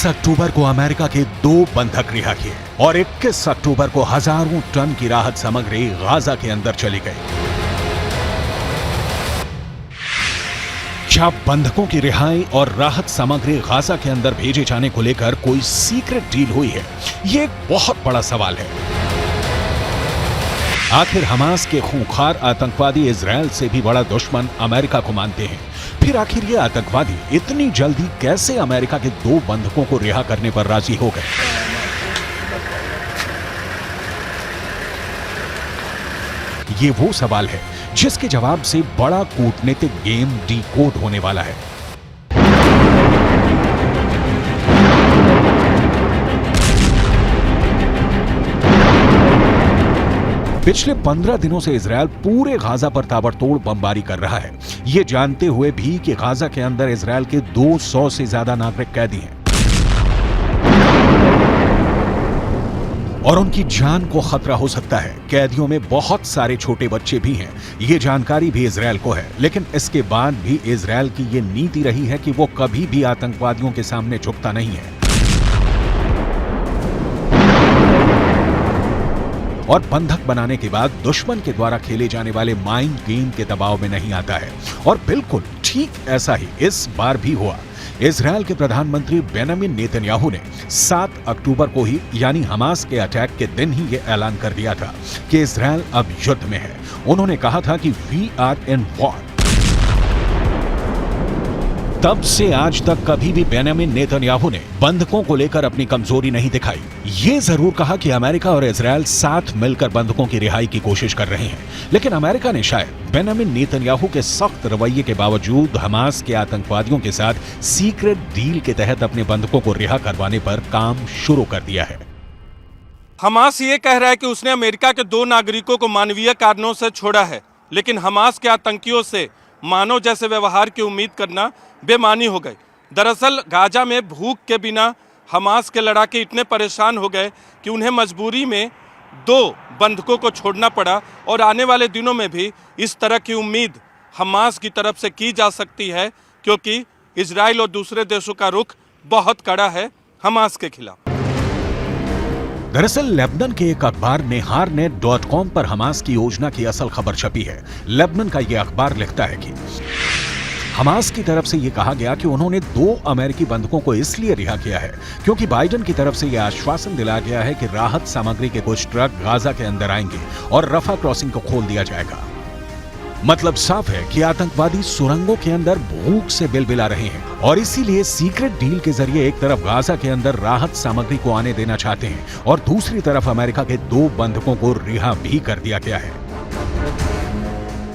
अक्टूबर को अमेरिका के 2 बंधक रिहा किए और 21 अक्टूबर को हजारों टन की राहत सामग्री गाजा के अंदर चली गई। क्या बंधकों की रिहाई और राहत सामग्री गाजा के अंदर भेजे जाने को लेकर कोई सीक्रेट डील हुई है? ये एक बहुत बड़ा सवाल है। आखिर हमास के खूंखार आतंकवादी इजरायल से भी बड़ा दुश्मन अमेरिका को मानते हैं। फिर आखिर ये आतंकवादी इतनी जल्दी कैसे अमेरिका के 2 बंधकों को रिहा करने पर राजी हो गए? ये वो सवाल है जिसके जवाब से बड़ा कूटनीतिक गेम डीकोड होने वाला है। पिछले 15 दिनों से इजरायल पूरे गाजा पर ताबड़तोड़ बमबारी कर रहा है, ये जानते हुए भी कि गाजा के अंदर इजरायल के 200 से ज्यादा नागरिक कैदी हैं और उनकी जान को खतरा हो सकता है। कैदियों में बहुत सारे छोटे बच्चे भी हैं, ये जानकारी भी इजरायल को है। लेकिन इसके बाद भी इजरायल की ये नीति रही है कि वो कभी भी आतंकवादियों के सामने झुकता नहीं है और बंधक बनाने के बाद दुश्मन के द्वारा खेले जाने वाले माइंड गेम के दबाव में नहीं आता है। और बिल्कुल ठीक ऐसा ही इस बार भी हुआ। इजरायल के प्रधानमंत्री बेंजामिन नेतन्याहू ने 7 अक्टूबर को ही यानी हमास के अटैक के दिन ही यह ऐलान कर दिया था कि इजरायल अब युद्ध में है। उन्होंने कहा था कि वी आर इन वॉर। तब से आज तक कभी भी बेंजामिन नेतन्याहू ने बंधकों को लेकर अपनी कमजोरी नहीं दिखाई। ये जरूर कहा कि अमेरिका और इजरायल साथ मिलकर बंधकों की रिहाई की कोशिश कर रहे हैं, लेकिन अमेरिका ने शायद बेंजामिन नेतन्याहू के सख्त रवैये के बावजूद हमास के आतंकवादियों के साथ सीक्रेट डील के तहत अपने बंधकों को रिहा करवाने पर काम शुरू कर दिया है। हमास ये कह रहा है कि उसने अमेरिका के 2 नागरिकों को मानवीय कारणों से छोड़ा है, लेकिन हमास के आतंकियों से मानव जैसे व्यवहार की उम्मीद करना बेमानी हो गई। दरअसल गाजा में भूख के बिना हमास के लड़ाके इतने परेशान हो गए कि उन्हें मजबूरी में 2 बंधकों को छोड़ना पड़ा और आने वाले दिनों में भी इस तरह की उम्मीद हमास की तरफ से की जा सकती है, क्योंकि इजराइल और दूसरे देशों का रुख बहुत कड़ा है हमास के खिलाफ। दरअसल लेबनान के एक अखबार neharnet.com पर हमास की योजना की असल खबर छपी है। लेबनान का यह अखबार लिखता है कि हमास की तरफ से यह कहा गया कि उन्होंने 2 अमेरिकी बंधकों को इसलिए रिहा किया है क्योंकि बाइडेन की तरफ से यह आश्वासन दिलाया गया है कि राहत सामग्री के कुछ ट्रक गाजा के अंदर आएंगे और रफा क्रॉसिंग को खोल दिया जाएगा। मतलब साफ है कि आतंकवादी सुरंगों के अंदर भूख से बिलबिला रहे हैं और इसीलिए सीक्रेट डील के जरिए एक तरफ गाजा के अंदर राहत सामग्री को आने देना चाहते हैं और दूसरी तरफ अमेरिका के 2 बंधकों को रिहा भी कर दिया गया है।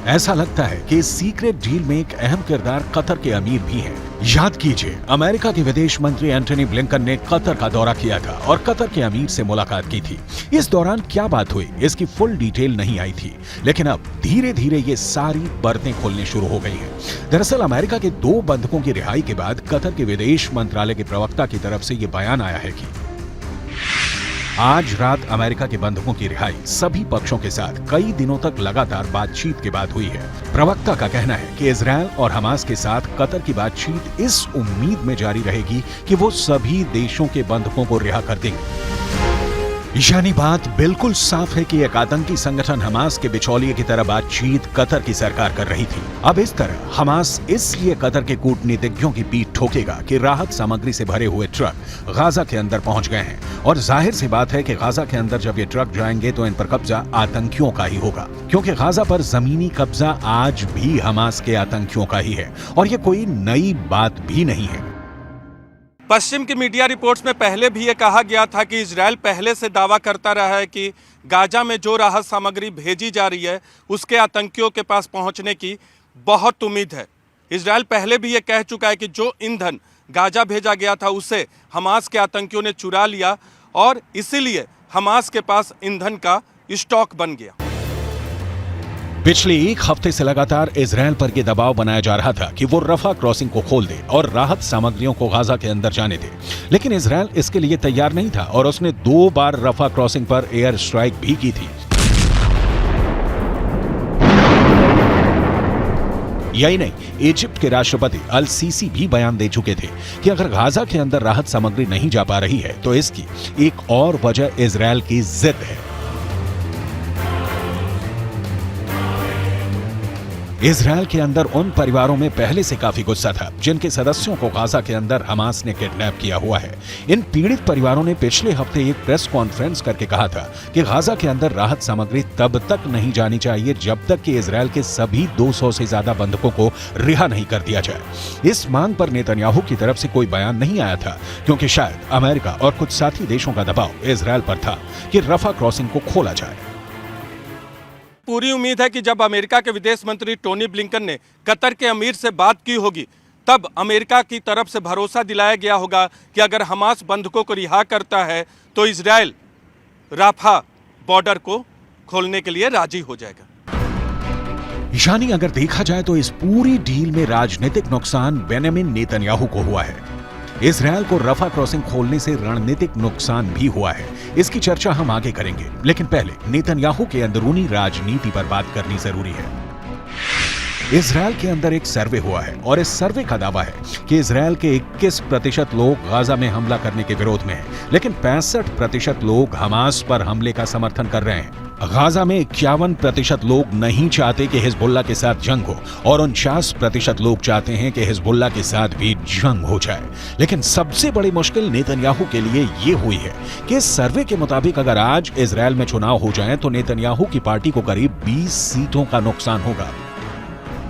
ऐसा लगता है कि इस सीक्रेट डील में एक अहम किरदार कतर के अमीर भी हैं। याद कीजिए, अमेरिका के विदेश मंत्री एंटनी ब्लिंकन ने कतर का दौरा किया था और कतर के अमीर से मुलाकात की थी। इस दौरान क्या बात हुई इसकी फुल डिटेल नहीं आई थी, लेकिन अब धीरे धीरे ये सारी परतें खुलने शुरू हो गई हैं। दरअसल अमेरिका के 2 बंधकों की रिहाई के बाद कतर के विदेश मंत्रालय के प्रवक्ता की तरफ से ये बयान आया है कि आज रात अमेरिका के बंधकों की रिहाई सभी पक्षों के साथ कई दिनों तक लगातार बातचीत के बाद हुई है। प्रवक्ता का कहना है कि इजरायल और हमास के साथ कतर की बातचीत इस उम्मीद में जारी रहेगी कि वो सभी देशों के बंधकों को रिहा कर देंगे। यानी बात बिल्कुल साफ है कि एक आतंकी संगठन हमास के बिचौलिए की तरह बातचीत कतर की सरकार कर रही थी। अब इस तरह हमास इसलिए कतर के कूटनीतिज्ञों की पीठ ठोकेगा कि राहत सामग्री से भरे हुए ट्रक गाजा के अंदर पहुंच गए हैं और जाहिर सी बात है कि गाजा के अंदर जब ये ट्रक जाएंगे तो इन पर कब्जा आतंकियों का ही होगा, क्योंकि गाजा पर जमीनी कब्जा आज भी हमास के आतंकियों का ही है और ये कोई नई बात भी नहीं है। पश्चिम की मीडिया रिपोर्ट्स में पहले भी ये कहा गया था कि इजरायल पहले से दावा करता रहा है कि गाजा में जो राहत सामग्री भेजी जा रही है उसके आतंकियों के पास पहुंचने की बहुत उम्मीद है। इजरायल पहले भी ये कह चुका है कि जो ईंधन गाजा भेजा गया था उसे हमास के आतंकियों ने चुरा लिया और इसीलिए हमास के पास ईंधन का स्टॉक बन गया। पिछले 1 हफ्ते से लगातार इजरायल पर यह दबाव बनाया जा रहा था कि वो रफा क्रॉसिंग को खोल दे और राहत सामग्रियों को गाजा के अंदर जाने दे, लेकिन इजरायल इसके लिए तैयार नहीं था और उसने 2 बार रफा क्रॉसिंग पर एयर स्ट्राइक भी की थी। यही नहीं, इजिप्ट के राष्ट्रपति अल सीसी भी बयान दे चुके थे कि अगर गाजा के अंदर राहत सामग्री नहीं जा पा रही है तो इसकी एक और वजह इजरायल की जिद है। इजरायल के अंदर उन परिवारों में पहले से काफी गुस्सा था जिनके सदस्यों को गाजा के अंदर हमास ने किडनैप किया हुआ है। इन पीड़ित परिवारों ने पिछले हफ्ते एक प्रेस कॉन्फ्रेंस करके कहा था कि गाजा के अंदर राहत सामग्री तब तक नहीं जानी चाहिए जब तक कि इजरायल के सभी 200 से ज्यादा बंधकों को रिहा नहीं कर दिया जाए। इस मांग पर नेतन्याहू की तरफ से कोई बयान नहीं आया था क्योंकि शायद अमेरिका और कुछ साथी देशों का दबाव इजरायल पर था कि रफा क्रॉसिंग को खोला जाए। पूरी उम्मीद है कि जब अमेरिका के विदेश मंत्री टोनी ब्लिंकन ने कतर के अमीर से बात की होगी तब अमेरिका की तरफ से भरोसा दिलाया गया होगा कि अगर हमास बंधकों को रिहा करता है तो इजरायल राफा बॉर्डर को खोलने के लिए राजी हो जाएगा। यानी अगर देखा जाए तो इस पूरी डील में राजनीतिक नुकसान बेंजामिन नेतन्याहू को हुआ है। इजरायल को रफा क्रॉसिंग खोलने से रणनीतिक नुकसान भी हुआ है। इसकी चर्चा हम आगे करेंगे, लेकिन पहले नेतन्याहू के अंदरूनी राजनीति पर बात करनी जरूरी है। इजरायल के अंदर एक सर्वे हुआ है और इस सर्वे का दावा है कि इजरायल के 21% लोग गाजा में हमला करने के विरोध में हैं, लेकिन 65% लोग हमास पर हमले का समर्थन कर रहे हैं। गाजा में 51% लोग नहीं चाहते कि हिजबुल्लाह के साथ जंग हो और 49% लोग चाहते हैं कि हिजबुल्लाह के साथ भी जंग हो जाए। लेकिन सबसे बड़ी मुश्किल नेतन्याहू के लिए ये हुई है कि इस सर्वे के मुताबिक अगर आज इजरायल में चुनाव हो जाए तो नेतन्याहू की पार्टी को करीब 20 सीटों का नुकसान होगा।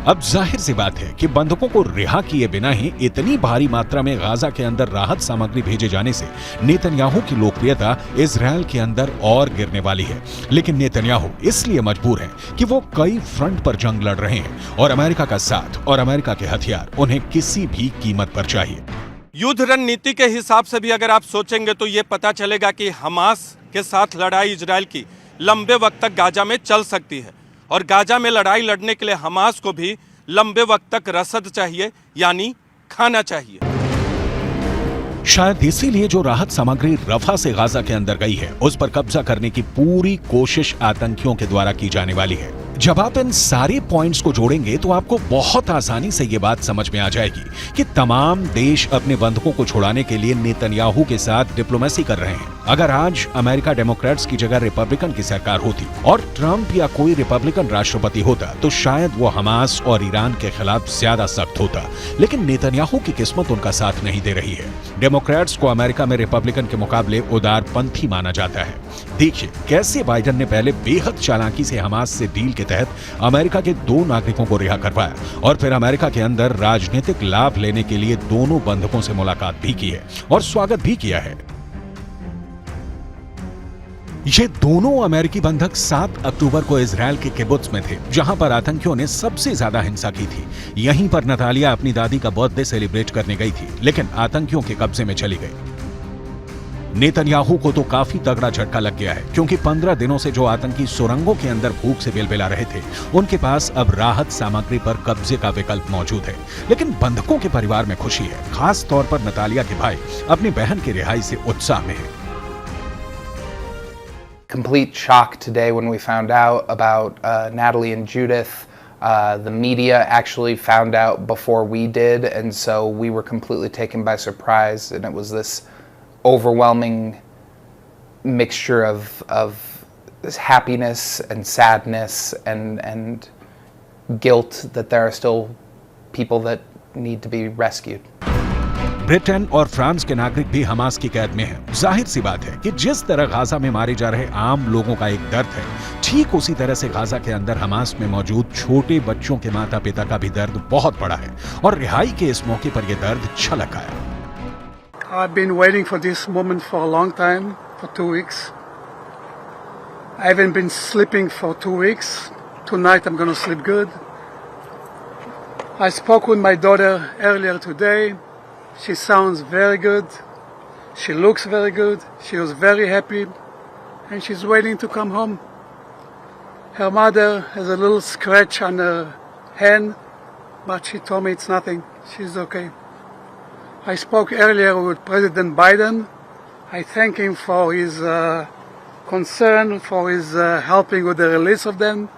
अब जाहिर सी बात है कि बंधकों को रिहा किए बिना ही इतनी भारी मात्रा में गाजा के अंदर राहत सामग्री भेजे जाने से नेतन्याहू की लोकप्रियता इजरायल के अंदर और गिरने वाली है। लेकिन नेतन्याहू इसलिए मजबूर हैं कि वो कई फ्रंट पर जंग लड़ रहे हैं और अमेरिका का साथ और अमेरिका के हथियार उन्हें किसी भी कीमत पर चाहिए। युद्ध रणनीति के हिसाब से भी अगर आप सोचेंगे तो ये पता चलेगा कि हमास के साथ लड़ाई इजरायल की लंबे वक्त तक गाजा में चल सकती है और गाजा में लड़ाई लड़ने के लिए हमास को भी लंबे वक्त तक रसद चाहिए, यानी खाना चाहिए। शायद इसीलिए जो राहत सामग्री रफा से गाजा के अंदर गई है उस पर कब्जा करने की पूरी कोशिश आतंकियों के द्वारा की जाने वाली है। जब आप इन सारे पॉइंट्स को जोड़ेंगे तो आपको बहुत आसानी से ये बात समझ में आ जाएगी कि तमाम देश अपने बंधकों को छुड़ाने के लिए नेतन्याहू के साथ डिप्लोमेसी कर रहे हैं। अगर आज अमेरिका डेमोक्रेट्स की जगह रिपब्लिकन की सरकार होती और ट्रंप या कोई रिपब्लिकन राष्ट्रपति होता तो शायद वो हमास और ईरान के खिलाफ ज्यादा सख्त होता, लेकिन नेतन्याहू की किस्मत उनका साथ नहीं दे रही है। डेमोक्रेट्स को अमेरिका में रिपब्लिकन के मुकाबले उदारपंथी माना जाता है। देखिए कैसे बाइडेन ने पहले बेहद चालाकी से हमास से डील के तहत अमेरिका के 2 नागरिकों को रिहा करवाया और फिर अमेरिका के अंदर राजनीतिक लाभ लेने के लिए दोनों बंधकों से मुलाकात भी की है और स्वागत भी किया है। ये दोनों अमेरिकी बंधक 7 अक्टूबर को इजरायल के किबुत्ज में थे जहां पर आतंकियों ने सबसे ज्यादा हिंसा की थी। यहीं पर नतालिया अपनी दादी का बर्थडे सेलिब्रेट करने गई थी, लेकिन आतंकियों के कब्जे में चली गई। नेतन्याहू को तो काफी तगड़ा झटका लग गया है क्योंकि 15 दिनों से जो आतंकी सुरंगों के अंदर भूख से बिलबिला रहे थे उनके पास अब राहत सामग्री पर कब्जे का विकल्प मौजूद है। लेकिन बंधकों के परिवार में खुशी है, खास तौर पर नतालिया के भाई अपनी बहन की रिहाई से उत्साह में है। Complete shock today when we found out about Natalie and Judith. The media actually found out before we did, and so we were completely taken by surprise, and it was this overwhelming mixture of this happiness and sadness and guilt that there are still people that need to be rescued. Britain और France के नागरिक भी Hamas की कैद में हैं। जाहिर सी बात है कि जिस तरह गाजा में मारे जा रहे आम लोगों का एक दर्द है, ठीक उसी तरह से गाजा के अंदर हमास में मौजूद छोटे बच्चों के माता पिता का भी दर्द बहुत बड़ा है और रिहाई के इस मौके पर यह दर्द छलक आया। I've been waiting for this moment for a long time, for 2 weeks. I haven't been sleeping for 2 weeks. Tonight I'm going to sleep good. I spoke with my daughter earlier today. She sounds very good. She looks very good. She was very happy. And she's waiting to come home. Her mother has a little scratch on her hand, but she told me it's nothing. She's okay. I spoke earlier with President Biden. I thank him for his concern, for his helping with the release of them.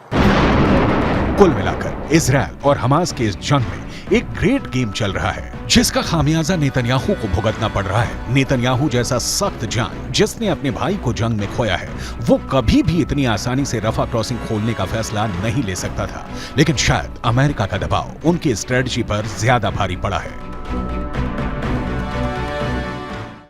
कुल मिलाकर Israel और Hamas के इस जंग में एक great game चल रहा है, जिसका खामियाजा नेतन्याहू को भुगतना पड़ रहा है। नेतन्याहू जैसा सख्त जान जिसने अपने भाई को जंग में खोया है, वो कभी भी इतनी आसानी से रफा क्रॉसिंग खोलने का फैसला नहीं ले सकता था, लेकिन शायद अमेरिका का दबाव उनकी स्ट्रेटजी पर ज्यादा भारी पड़ा है।